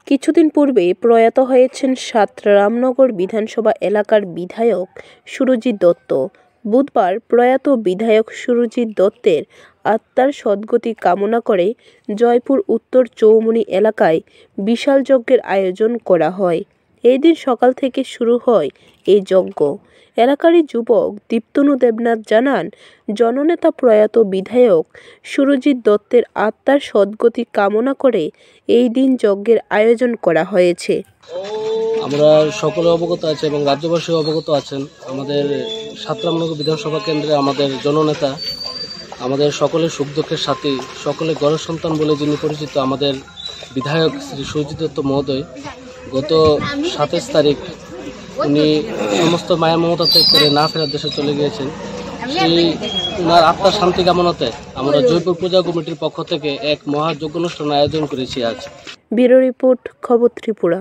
কিছুদিন পূর্বে প্রয়াত হয়েছেন রামনগর বিধানসভা এলাকার বিধায়ক সুরজিৎ দত্ত। বুধবার প্রয়াত বিধায়ক সুরজিৎ দত্তের আত্মার সদ্গতি কামনা করে জয়পুর উত্তর চৌমুহনী এলাকায় বিশাল যজ্ঞের আয়োজন করা হয়। এই দিন সকাল থেকে শুরু হয় এই যজ্ঞ। এলাকারই যুবক দীপ্তনু দেবনাথ জানান, জননেতা প্রয়াত বিধায়ক সুরজিৎ দত্তের আত্মার সদ্গতি কামনা করে এই দিন যজ্ঞের আয়োজন করা হয়েছে। আমরা সকলে অবগত আছে এবং রাজ্যবাসী অবগত আছেন, আমাদের রামনগর বিধানসভা কেন্দ্রে আমাদের জননেতা, আমাদের সকলের সুখ দুঃখের সাথী, সকলের গড়ের সন্তান বলে যিনি পরিচিত আমাদের বিধায়ক শ্রী সুরজিৎ দত্ত মহোদয় গত 27 তারিখ উনি সমস্ত মায়া মমতা ত্যাগ করে না ফেরার দেশে চলে গিয়েছেন। সেই ওনার আত্মার শান্তি কামনাতে আমরা জয়পুর পূজা কমিটির পক্ষ থেকে এক মহাযজ্ঞ অনুষ্ঠান আয়োজন করেছি আজ। ব্যুরো রিপোর্ট, খবর ত্রিপুরা।